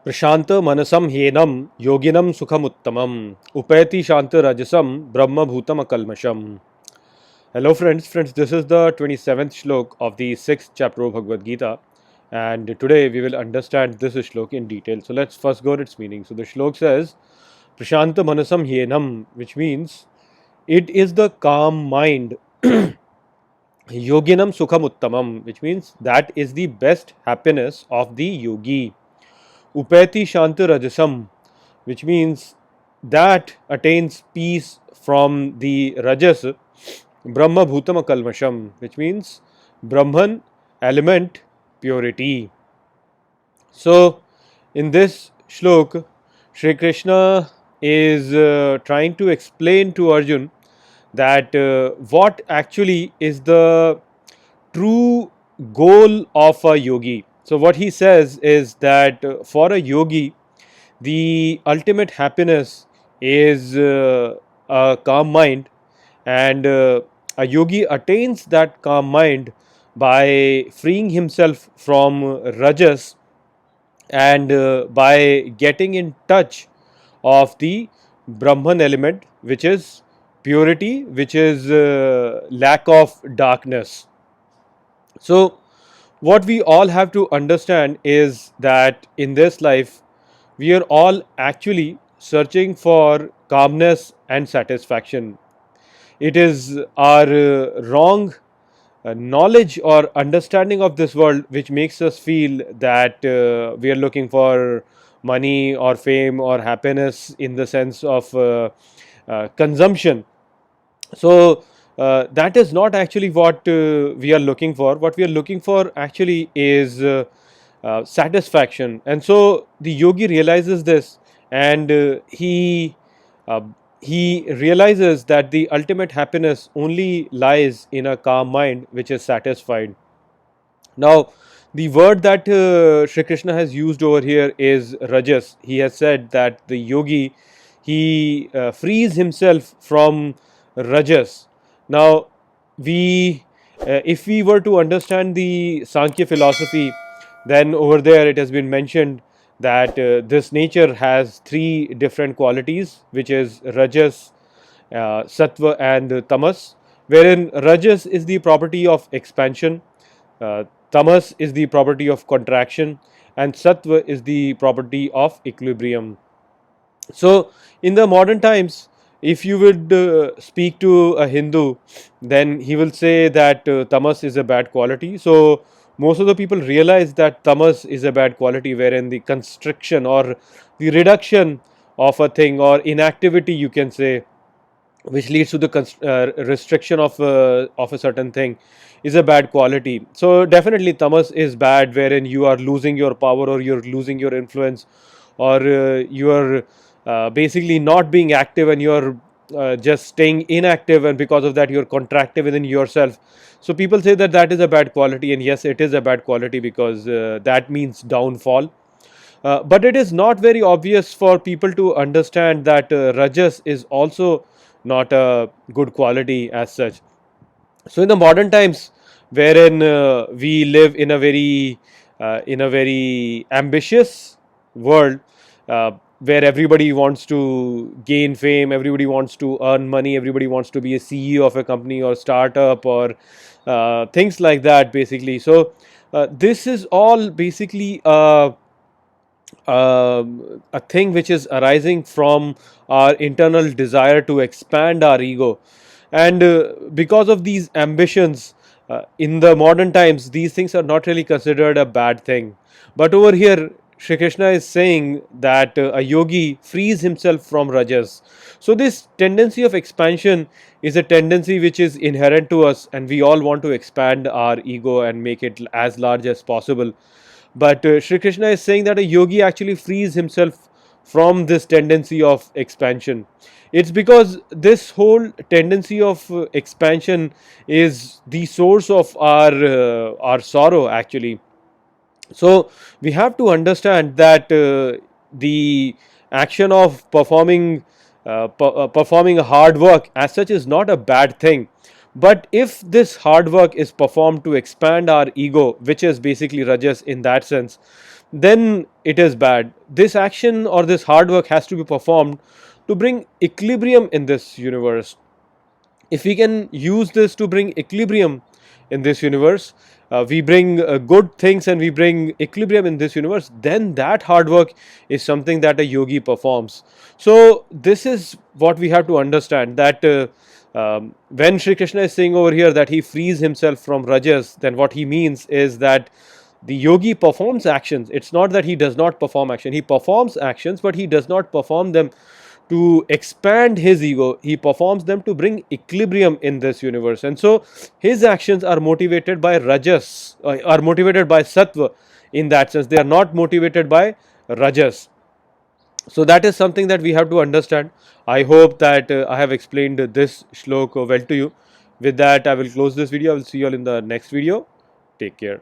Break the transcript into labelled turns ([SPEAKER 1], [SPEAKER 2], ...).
[SPEAKER 1] Prashanta manasam henam yoginam sukhamuttamam upayati shanta rajasam brahma bhutam akalmasham. Hello friends, this is the 27th shlok of the 6th chapter of Bhagavad Gita, and today we will understand this shlok in detail. So let's first go to its meaning. So the shlok says Prashanta manasam henam, which means it is the calm mind. Yoginam sukhamuttamam, which means that is the best happiness of the yogi. Upeti Shanta Rajasam, which means that attains peace from the Rajas, Brahma Bhutama Kalmasham, which means Brahman element purity. So, in this shlok, Shri Krishna is trying to explain to Arjun that what actually is the true goal of a yogi. So, what he says is that for a yogi, the ultimate happiness is a calm mind, and a yogi attains that calm mind by freeing himself from rajas and by getting in touch of the Brahman element, which is purity, which is lack of darkness. So, what we all have to understand is that in this life, we are all actually searching for calmness and satisfaction. It is our wrong knowledge or understanding of this world which makes us feel that we are looking for money or fame or happiness in the sense of consumption. So that is not actually what we are looking for. What we are looking for actually is satisfaction. And so the yogi realizes this, and uh, he realizes that the ultimate happiness only lies in a calm mind which is satisfied. Now, the word that Shri Krishna has used over here is rajas. He has said that the yogi, he frees himself from rajas. Now, we if we were to understand the Sankhya philosophy, then over there it has been mentioned that this nature has three different qualities, which is rajas, sattva, and tamas. Wherein rajas is the property of expansion, uh, tamas is the property of contraction, and sattva is the property of equilibrium. So, in the modern times, if you would speak to a Hindu, then he will say that tamas is a bad quality. So, most of the people realize that tamas is a bad quality, wherein the constriction or the reduction of a thing or inactivity, you can say, which leads to the restriction of a certain thing, is a bad quality. So definitely tamas is bad, wherein you are losing your power or you're losing your influence, or you are basically not being active, and you're just staying inactive, and because of that you're contracted within yourself. So people say that that is a bad quality, and yes, it is a bad quality because that means downfall. But it is not very obvious for people to understand that rajas is also not a good quality as such. So in the modern times, wherein we live in a very ambitious world, where everybody wants to gain fame, everybody wants to earn money, everybody wants to be a CEO of a company or startup or things like that, basically. So this is all basically a thing which is arising from our internal desire to expand our ego. And because of these ambitions, in the modern times, these things are not really considered a bad thing. But over here, Shri Krishna is saying that a yogi frees himself from rajas. So, this tendency of expansion is a tendency which is inherent to us, and we all want to expand our ego and make it as large as possible. But Shri Krishna is saying that a yogi actually frees himself from this tendency of expansion. It's because this whole tendency of expansion is the source of our sorrow, actually. So we have to understand that the action of performing hard work as such is not a bad thing. But if this hard work is performed to expand our ego, which is basically rajas in that sense, then it is bad. This action or this hard work has to be performed to bring equilibrium in this universe. If we can use this to bring equilibrium in this universe, we bring good things and we bring equilibrium in this universe, then that hard work is something that a yogi performs. So this is what we have to understand, that when Sri Krishna is saying over here that he frees himself from rajas, then what he means is that the yogi performs actions. It's not that he does not perform action. He performs actions, but he does not perform them to expand his ego. He performs them to bring equilibrium in this universe. And so his actions are motivated by rajas, are motivated by sattva. In that sense, they are not motivated by rajas. So that is something that we have to understand. I hope that I have explained this shloka well to you. With that, I will close this video. I will see you all in the next video. Take care.